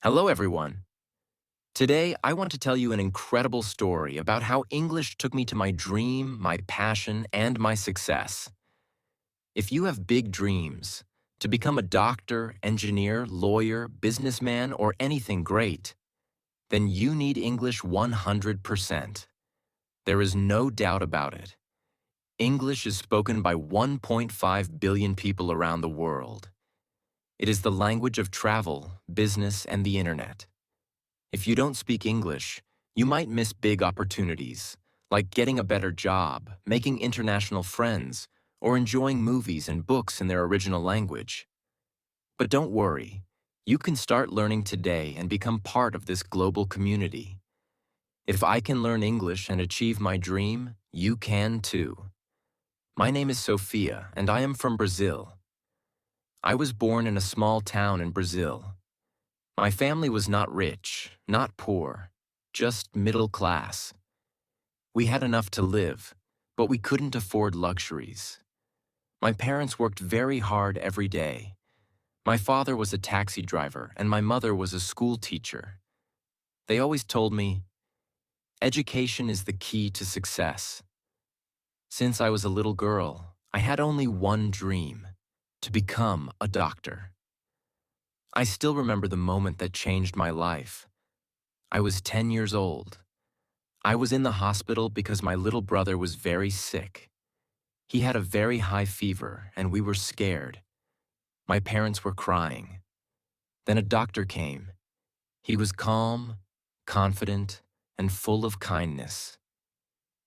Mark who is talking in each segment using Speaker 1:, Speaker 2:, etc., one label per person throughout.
Speaker 1: Hello, everyone. Today, I want to tell you an incredible story about how English took me to my dream, my passion, and my success. If you have big dreams, to become a doctor, engineer, lawyer, businessman, or anything great, then you need English 100%. There is no doubt about it. English is spoken by 1.5 billion people around the world. It is the language of travel, business, and the internet. If you don't speak English, you might miss big opportunities, like getting a better job, making international friends, or enjoying movies and books in their original language. But don't worry, you can start learning today and become part of this global community. If I can learn English and achieve my dream, you can too. My name is Sophia, and I am from Brazil. I was born in a small town in Brazil. My family was not rich, not poor, just middle class. We had enough to live, but we couldn't afford luxuries. My parents worked very hard every day. My father was a taxi driver and my mother was a school teacher. They always told me, education is the key to success. Since I was a little girl, I had only one dream, to become a doctor. I still remember the moment that changed my life. I was 10 years old. I was in the hospital because my little brother was very sick. He had a very high fever, and we were scared. My parents were crying. Then a doctor came. He was calm, confident, and full of kindness.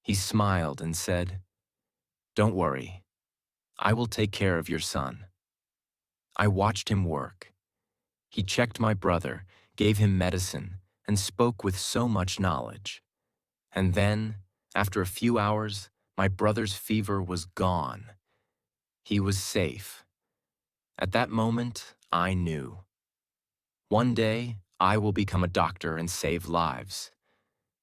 Speaker 1: He smiled and said, "Don't worry. I will take care of your son." I watched him work. He checked my brother, gave him medicine, and spoke with so much knowledge. And then, after a few hours, my brother's fever was gone. He was safe. At that moment, I knew. One day, I will become a doctor and save lives.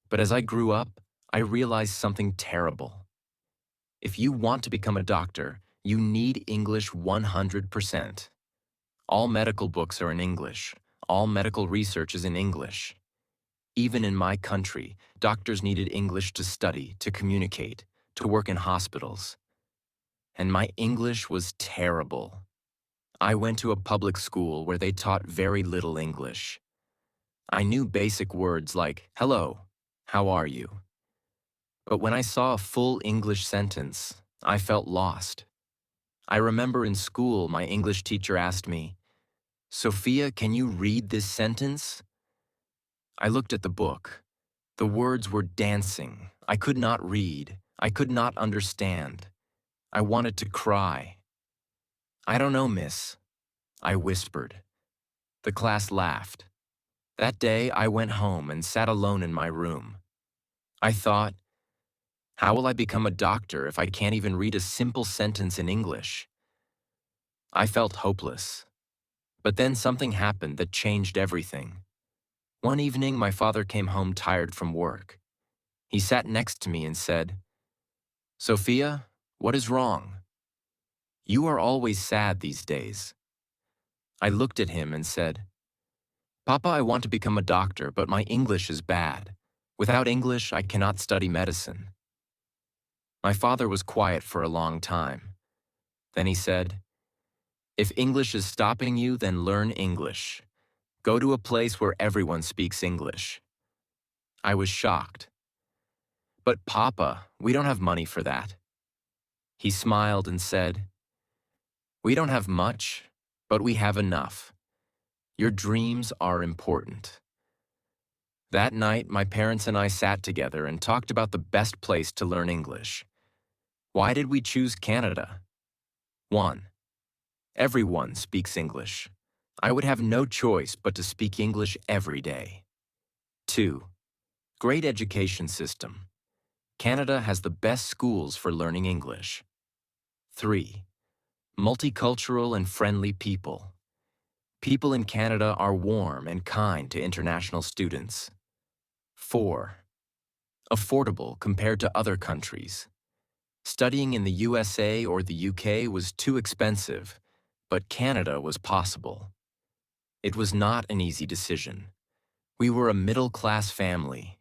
Speaker 1: But as I grew up, I realized something terrible. If you want to become a doctor, you need English 100%. All medical books are in English. All medical research is in English. Even in my country, doctors needed English to study, to communicate, to work in hospitals. And my English was terrible. I went to a public school where they taught very little English. I knew basic words like, "Hello, how are you?" But when I saw a full English sentence, I felt lost. I remember in school my English teacher asked me, "Sophia, can you read this sentence?" I looked at the book. The words were dancing. I could not read. I could not understand. I wanted to cry. "I don't know, miss," I whispered. The class laughed. That day, I went home and sat alone in my room. I thought, how will I become a doctor if I can't even read a simple sentence in English? I felt hopeless. But then something happened that changed everything. One evening, my father came home tired from work. He sat next to me and said, "Sophia, what is wrong? You are always sad these days." I looked at him and said, "Papa, I want to become a doctor, but my English is bad. Without English, I cannot study medicine." My father was quiet for a long time. Then he said, "If English is stopping you, then learn English. Go to a place where everyone speaks English." I was shocked. "But Papa, we don't have money for that." He smiled and said, "We don't have much, but we have enough. Your dreams are important." That night, my parents and I sat together and talked about the best place to learn English. Why did we choose Canada? 1. Everyone speaks English. I would have no choice but to speak English every day. 2. Great education system. Canada has the best schools for learning English. 3. Multicultural and friendly people. People in Canada are warm and kind to international students. 4. Affordable compared to other countries. Studying in the USA or the UK was too expensive, but Canada was possible. It was not an easy decision. We were a middle-class family.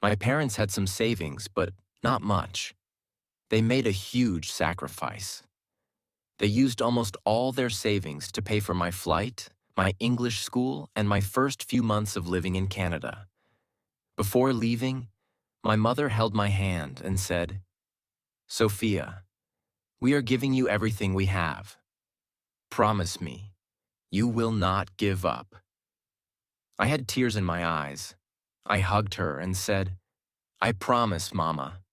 Speaker 1: My parents had some savings, but not much. They made a huge sacrifice. They used almost all their savings to pay for my flight, my English school, and my first few months of living in Canada. Before leaving, my mother held my hand and said, "Sophia, we are giving you everything we have. Promise me, you will not give up." I had tears in my eyes. I hugged her and said, "I promise, Mama."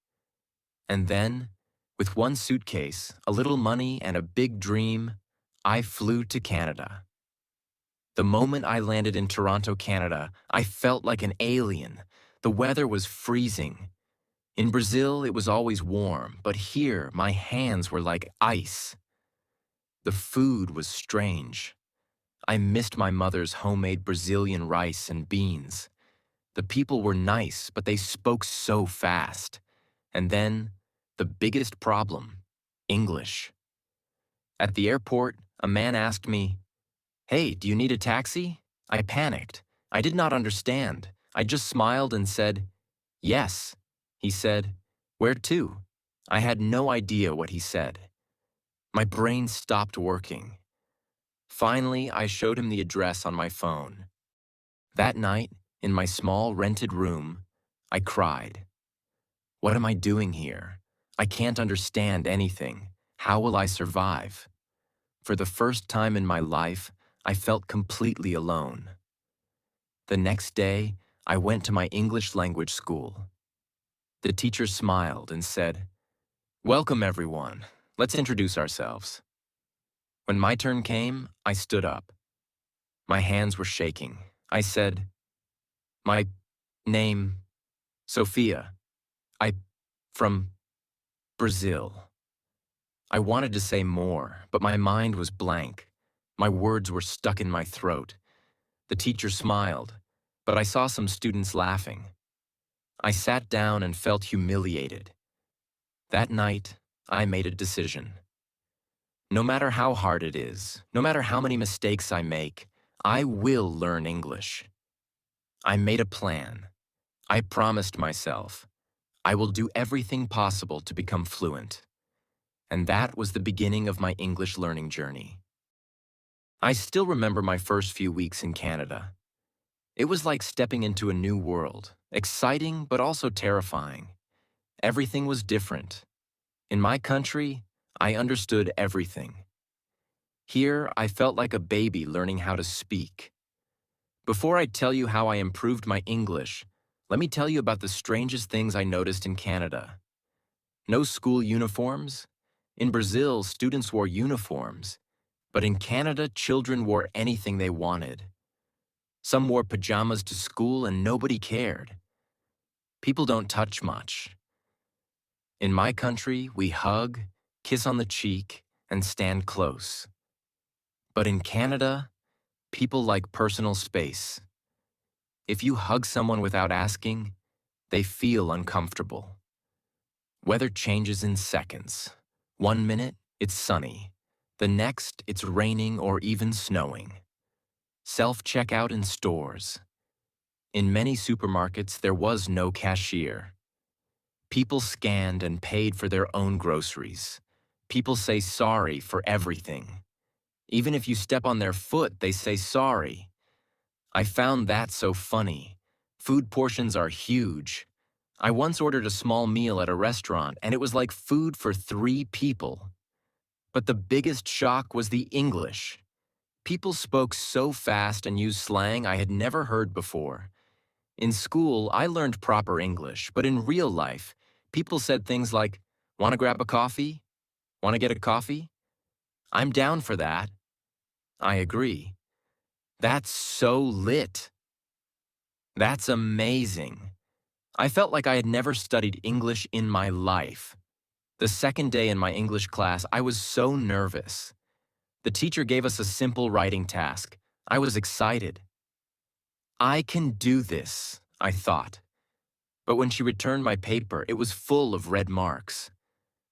Speaker 1: And then, with one suitcase, a little money, and a big dream, I flew to Canada. The moment I landed in Toronto, Canada, I felt like an alien. The weather was freezing. In Brazil, it was always warm, but here, my hands were like ice. The food was strange. I missed my mother's homemade Brazilian rice and beans. The people were nice, but they spoke so fast. And then, the biggest problem, English. At the airport, a man asked me, "Hey, do you need a taxi?" I panicked. I did not understand. I just smiled and said, "Yes." He said, "Where to?" I had no idea what he said. My brain stopped working. Finally, I showed him the address on my phone. That night, in my small rented room, I cried. What am I doing here? I can't understand anything. How will I survive? For the first time in my life, I felt completely alone. The next day, I went to my English language school. The teacher smiled and said, "Welcome, everyone. Let's introduce ourselves." When my turn came, I stood up. My hands were shaking. I said, "My name, Sophia. I, from Brazil." I wanted to say more, but my mind was blank. My words were stuck in my throat. The teacher smiled, but I saw some students laughing. I sat down and felt humiliated. That night, I made a decision. No matter how hard it is, no matter how many mistakes I make, I will learn English. I made a plan. I promised myself, I will do everything possible to become fluent. And that was the beginning of my English learning journey. I still remember my first few weeks in Canada. It was like stepping into a new world, exciting but also terrifying. Everything was different. In my country, I understood everything. Here, I felt like a baby learning how to speak. Before I tell you how I improved my English, let me tell you about the strangest things I noticed in Canada. No school uniforms. In Brazil, students wore uniforms. But in Canada, children wore anything they wanted. Some wore pajamas to school and nobody cared. People don't touch much. In my country, we hug, kiss on the cheek, and stand close. But in Canada, people like personal space. If you hug someone without asking, they feel uncomfortable. Weather changes in seconds. One minute, it's sunny. The next, it's raining or even snowing. Self-checkout in stores. In many supermarkets, there was no cashier. People scanned and paid for their own groceries. People say sorry for everything. Even if you step on their foot, they say sorry. I found that so funny. Food portions are huge. I once ordered a small meal at a restaurant, and it was like food for 3 people. But the biggest shock was the English. People spoke so fast and used slang I had never heard before. In school, I learned proper English, but in real life, people said things like, "Want to grab a coffee? Want to get a coffee? I'm down for that." I agree. That's so lit. That's amazing. I felt like I had never studied English in my life. The second day in my English class, I was so nervous. The teacher gave us a simple writing task. I was excited. I can do this, I thought. But when she returned my paper, it was full of red marks.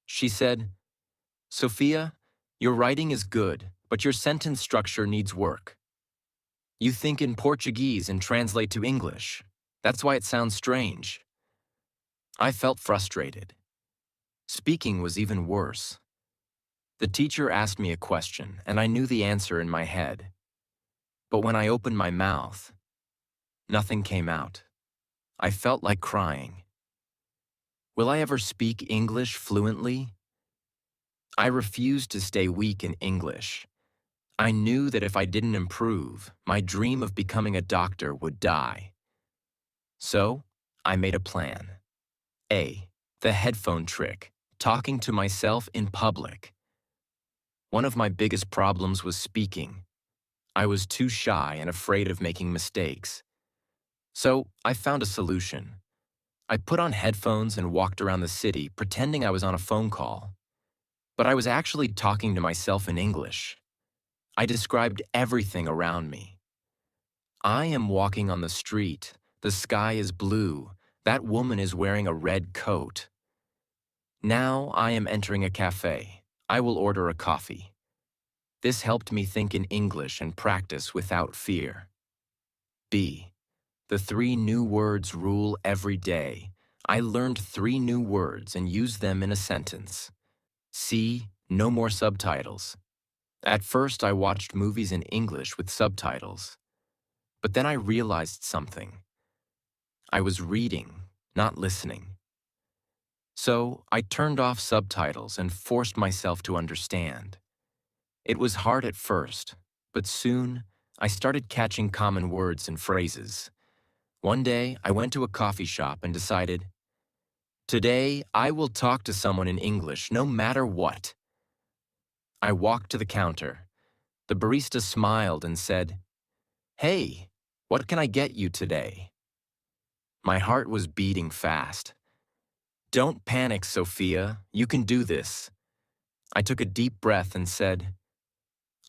Speaker 1: She said, "Sophia, your writing is good, but your sentence structure needs work." You think in Portuguese and translate to English. That's why it sounds strange. I felt frustrated. Speaking was even worse. The teacher asked me a question, and I knew the answer in my head. But when I opened my mouth, nothing came out. I felt like crying. Will I ever speak English fluently? I refused to stay weak in English. I knew that if I didn't improve, my dream of becoming a doctor would die. So, I made a plan. A. The headphone trick, talking to myself in public. One of my biggest problems was speaking. I was too shy and afraid of making mistakes. So, I found a solution. I put on headphones and walked around the city pretending I was on a phone call. But I was actually talking to myself in English. I described everything around me. I am walking on the street. The sky is blue. That woman is wearing a red coat. Now I am entering a cafe. I will order a coffee. This helped me think in English and practice without fear. B. The 3 new words rule every day. I learned 3 new words and used them in a sentence. C. No more subtitles. At first, I watched movies in English with subtitles. But then I realized something. I was reading, not listening. So I turned off subtitles and forced myself to understand. It was hard at first, but soon I started catching common words and phrases. One day, I went to a coffee shop and decided, today I will talk to someone in English no matter what. I walked to the counter. The barista smiled and said, "Hey, what can I get you today?" My heart was beating fast. "Don't panic, Sophia. You can do this." I took a deep breath and said,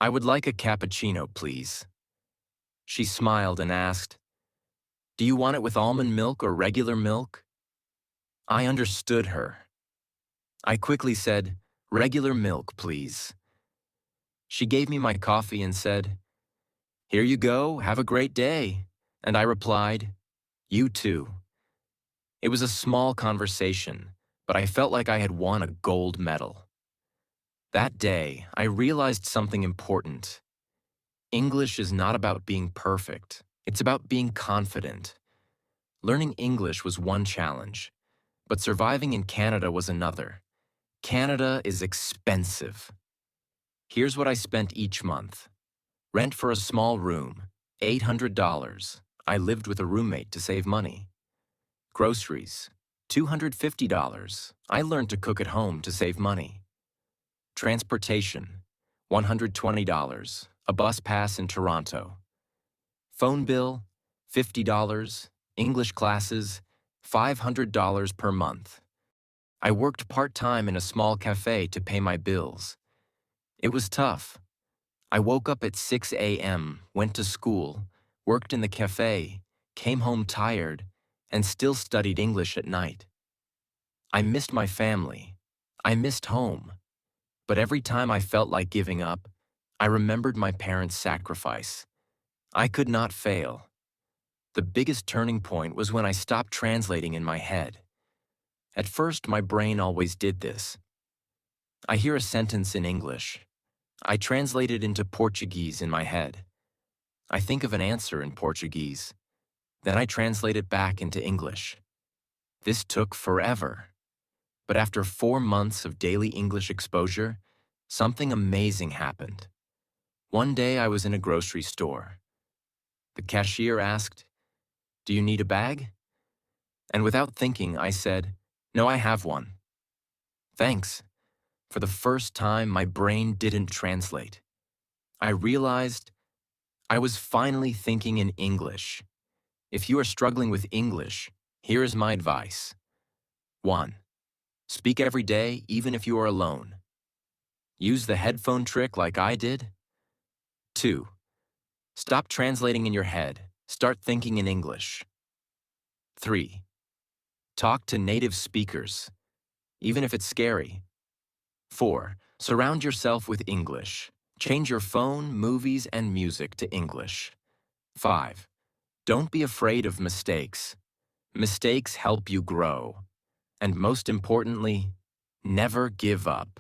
Speaker 1: "I would like a cappuccino, please." She smiled and asked, "Do you want it with almond milk or regular milk?" I understood her. I quickly said, "Regular milk, please." She gave me my coffee and said, "Here you go, have a great day." And I replied, "You too." It was a small conversation, but I felt like I had won a gold medal. That day, I realized something important. English is not about being perfect. It's about being confident. Learning English was one challenge, but surviving in Canada was another. Canada is expensive. Here's what I spent each month. Rent for a small room, $800. I lived with a roommate to save money. Groceries, $250. I learned to cook at home to save money. Transportation, $120. A bus pass in Toronto. Phone bill, $50. English classes, $500 per month. I worked part-time in a small cafe to pay my bills. It was tough. I woke up at 6 a.m., went to school, worked in the cafe, came home tired, and still studied English at night. I missed my family. I missed home. But every time I felt like giving up, I remembered my parents' sacrifice. I could not fail. The biggest turning point was when I stopped translating in my head. At first, my brain always did this. I hear a sentence in English. I translate it into Portuguese in my head. I think of an answer in Portuguese. Then I translate it back into English. This took forever. But after 4 months of daily English exposure, something amazing happened. One day I was in a grocery store. The cashier asked, "Do you need a bag?" And without thinking, I said, "No, I have one." "Thanks." For the first time, my brain didn't translate. I realized I was finally thinking in English. If you are struggling with English, here is my advice. 1. Speak every day, even if you are alone. Use the headphone trick like I did. 2. Stop translating in your head. Start thinking in English. 3. Talk to native speakers, even if it's scary. 4. Surround yourself with English. Change your phone, movies, and music to English. 5. Don't be afraid of mistakes. Mistakes help you grow. And most importantly, never give up.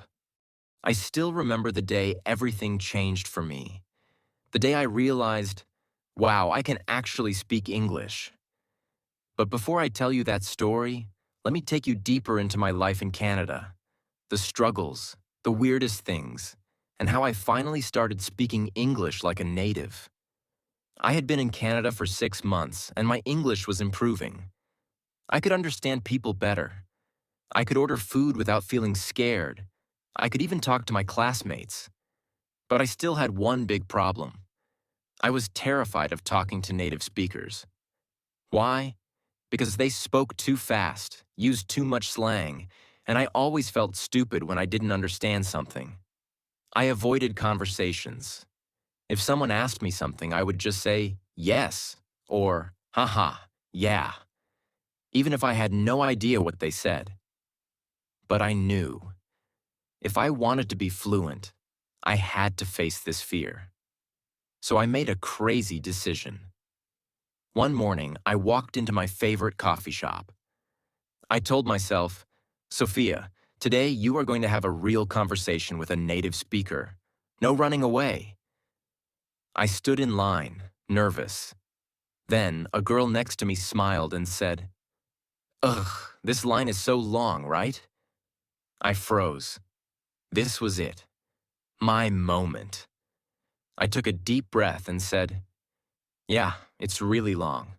Speaker 1: I still remember the day everything changed for me. The day I realized, wow, I can actually speak English. But before I tell you that story, let me take you deeper into my life in Canada. The struggles, the weirdest things, and how I finally started speaking English like a native. I had been in Canada for 6 months, and my English was improving. I could understand people better. I could order food without feeling scared. I could even talk to my classmates. But I still had one big problem. I was terrified of talking to native speakers. Why? Because they spoke too fast, used too much slang, and I always felt stupid when I didn't understand something. I avoided conversations. If someone asked me something, I would just say, yes, or, haha, yeah, even if I had no idea what they said. But I knew, if I wanted to be fluent, I had to face this fear. So I made a crazy decision. One morning, I walked into my favorite coffee shop. I told myself, Sophia, today you are going to have a real conversation with a native speaker. No running away. I stood in line, nervous. Then, a girl next to me smiled and said, ugh, this line is so long, right? I froze. This was it. My moment. I took a deep breath and said, yeah, it's really long.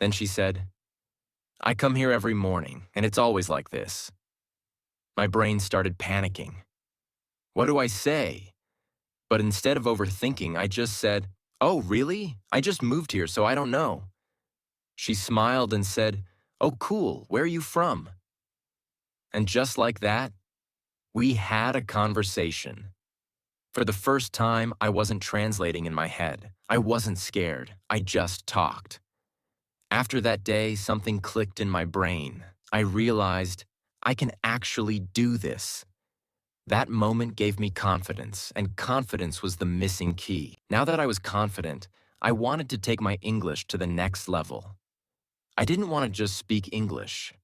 Speaker 1: Then she said, I come here every morning, and it's always like this. My brain started panicking. What do I say? But instead of overthinking, I just said, oh, really? I just moved here, so I don't know. She smiled and said, oh, cool, where are you from? And just like that, we had a conversation. For the first time, I wasn't translating in my head. I wasn't scared. I just talked. After that day, something clicked in my brain. I realized I can actually do this. That moment gave me confidence, and confidence was the missing key. Now that I was confident, I wanted to take my English to the next level. I didn't want to just speak English.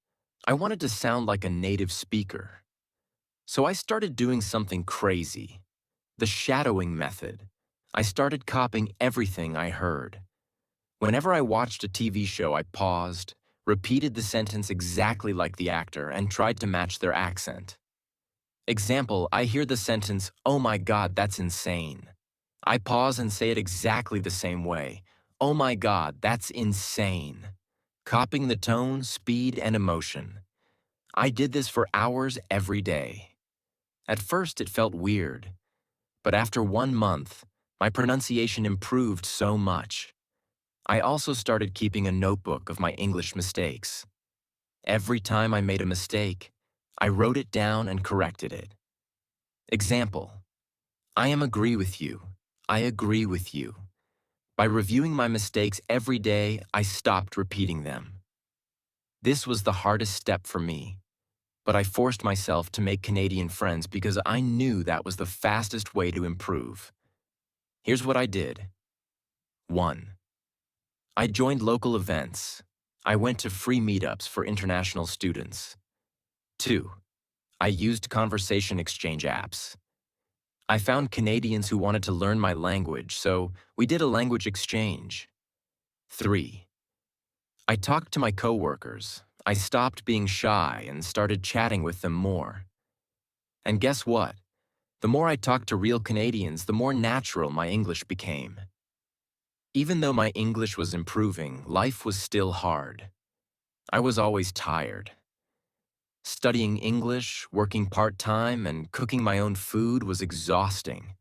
Speaker 1: I wanted to sound like a native speaker. So I started doing something crazy. The shadowing method. I started copying everything I heard. Whenever I watched a TV show, I paused, repeated the sentence exactly like the actor, and tried to match their accent. Example, I hear the sentence, oh my God, that's insane. I pause and say it exactly the same way. Oh my God, that's insane. Copying the tone, speed, and emotion. I did this for hours every day. At first, it felt weird. But after 1 month, my pronunciation improved so much. I also started keeping a notebook of my English mistakes. Every time I made a mistake, I wrote it down and corrected it. Example, I am agree with you. I agree with you. By reviewing my mistakes every day, I stopped repeating them. This was the hardest step for me, but I forced myself to make Canadian friends because I knew that was the fastest way to improve. Here's what I did. 1. I joined local events. I went to free meetups for international students. 2. I used conversation exchange apps. I found Canadians who wanted to learn my language, so we did a language exchange. 3. I talked to my coworkers. I stopped being shy and started chatting with them more. And guess what? The more I talked to real Canadians, the more natural my English became. Even though my English was improving, life was still hard. I was always tired. Studying English, working part-time, and cooking my own food was exhausting.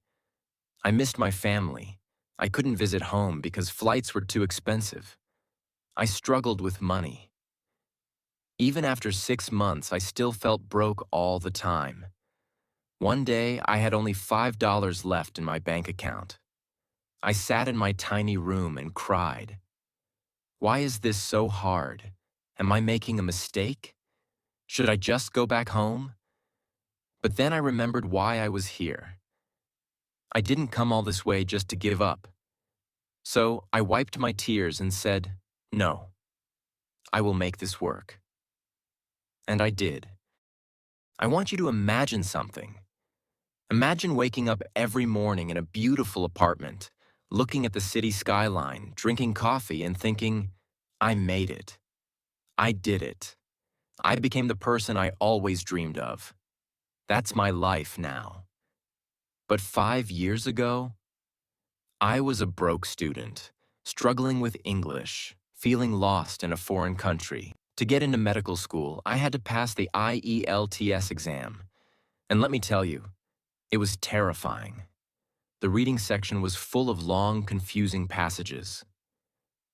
Speaker 1: I missed my family. I couldn't visit home because flights were too expensive. I struggled with money. Even after 6 months, I still felt broke all the time. One day, I had only $5 left in my bank account. I sat in my tiny room and cried. Why is this so hard? Am I making a mistake? Should I just go back home? But then I remembered why I was here. I didn't come all this way just to give up. So I wiped my tears and said, "No, I will make this work." And I did. I want you to imagine something. Imagine waking up every morning in a beautiful apartment, looking at the city skyline, drinking coffee, and thinking, I made it. I did it. I became the person I always dreamed of. That's my life now. But 5 years ago, I was a broke student, struggling with English, feeling lost in a foreign country. To get into medical school, I had to pass the IELTS exam. And let me tell you, it was terrifying. The reading section was full of long, confusing passages.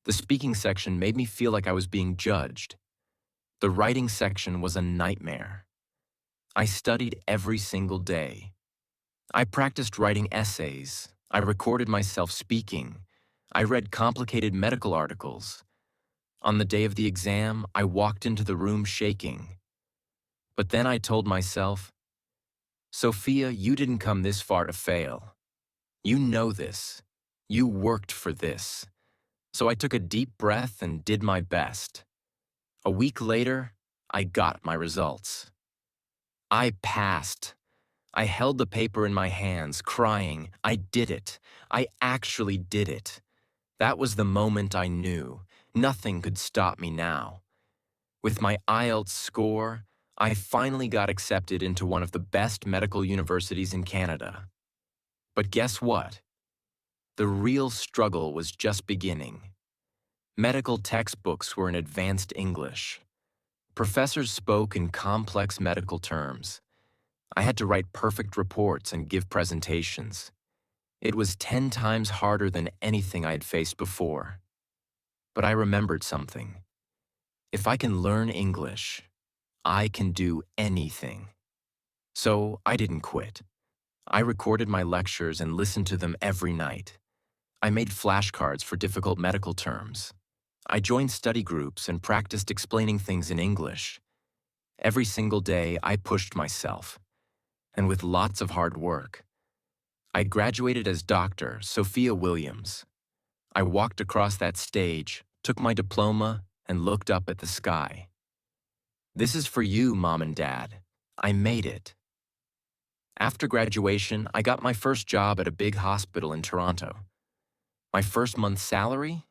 Speaker 1: The speaking section made me feel like I was being judged. The writing section was a nightmare. I studied every single day. I practiced writing essays. I recorded myself speaking. I read complicated medical articles. On the day of the exam, I walked into the room shaking. But then I told myself, Sophia, you didn't come this far to fail. You know this. You worked for this. So I took a deep breath and did my best. A week later, I got my results. I passed. I held the paper in my hands, crying, I did it. I actually did it. That was the moment I knew. Nothing could stop me now. With my IELTS score, I finally got accepted into one of the best medical universities in Canada. But guess what? The real struggle was just beginning. Medical textbooks were in advanced English. Professors spoke in complex medical terms. I had to write perfect reports and give presentations. It was 10 times harder than anything I had faced before. But I remembered something. If I can learn English, I can do anything. So I didn't quit. I recorded my lectures and listened to them every night. I made flashcards for difficult medical terms. I joined study groups and practiced explaining things in English. Every single day, I pushed myself. And with lots of hard work, I graduated as Dr. Sophia Williams. I walked across that stage, took my diploma, and looked up at the sky. This is for you, Mom and Dad. I made it. After graduation, I got my first job at a big hospital in Toronto. My first month's salary?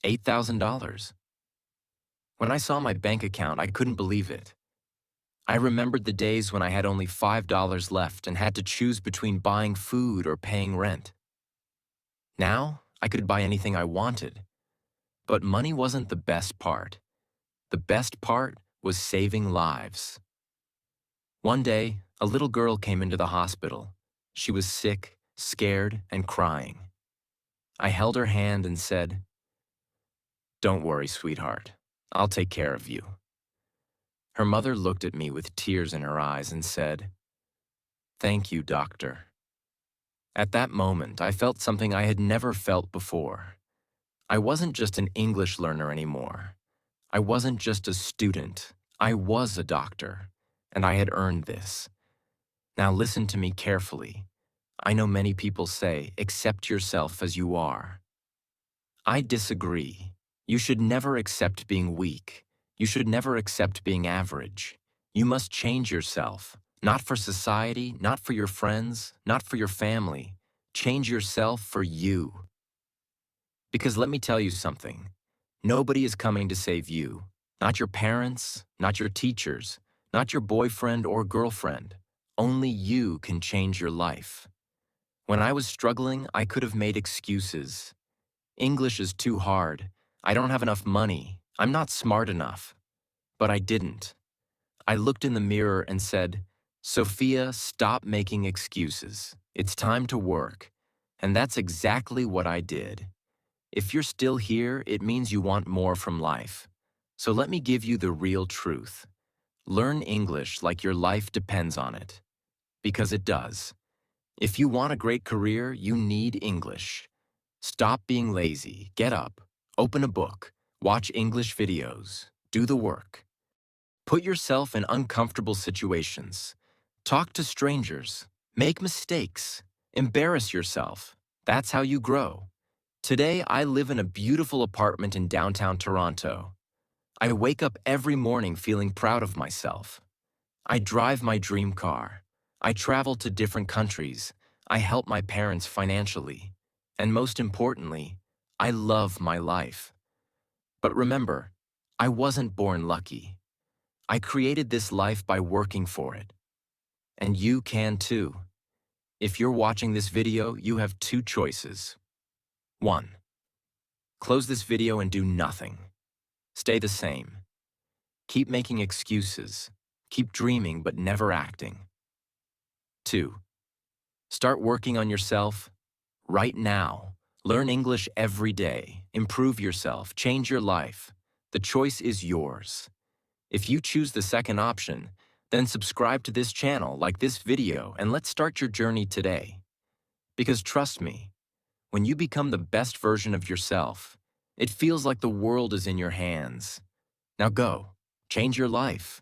Speaker 1: $8,000. When I saw my bank account, I couldn't believe it. I remembered the days when I had only $5 left and had to choose between buying food or paying rent. Now, I could buy anything I wanted. But money wasn't the best part. The best part was saving lives. One day, a little girl came into the hospital. She was sick, scared, and crying. I held her hand and said, "Don't worry, sweetheart. I'll take care of you." Her mother looked at me with tears in her eyes and said, "Thank you, doctor." At that moment, I felt something I had never felt before. I wasn't just an English learner anymore. I wasn't just a student. I was a doctor, and I had earned this. Now listen to me carefully. I know many people say, accept yourself as you are. I disagree. You should never accept being weak. You should never accept being average. You must change yourself, not for society, not for your friends, not for your family. Change yourself for you. Because let me tell you something. Nobody is coming to save you. Not your parents, not your teachers, not your boyfriend or girlfriend. Only you can change your life. When I was struggling, I could have made excuses. English is too hard. I don't have enough money. I'm not smart enough. But I didn't. I looked in the mirror and said, Sophia, stop making excuses. It's time to work. And that's exactly what I did. If you're still here, it means you want more from life. So let me give you the real truth. Learn English like your life depends on it. Because it does. If you want a great career, you need English. Stop being lazy. Get up. Open a book. Watch English videos. Do the work. Put yourself in uncomfortable situations. Talk to strangers. Make mistakes. Embarrass yourself. That's how you grow. Today, I live in a beautiful apartment in downtown Toronto. I wake up every morning feeling proud of myself. I drive my dream car. I travel to different countries. I help my parents financially. And most importantly, I love my life. But remember, I wasn't born lucky. I created this life by working for it. And you can too. If you're watching this video, you have two choices. 1. Close this video and do nothing. Stay the same. Keep making excuses. Keep dreaming but never acting. 2. Start working on yourself right now. Learn English every day. Improve yourself. Change your life. The choice is yours. If you choose the second option, then subscribe to this channel, like this video, and let's start your journey today. Because trust me, when you become the best version of yourself, it feels like the world is in your hands. Now go, change your life.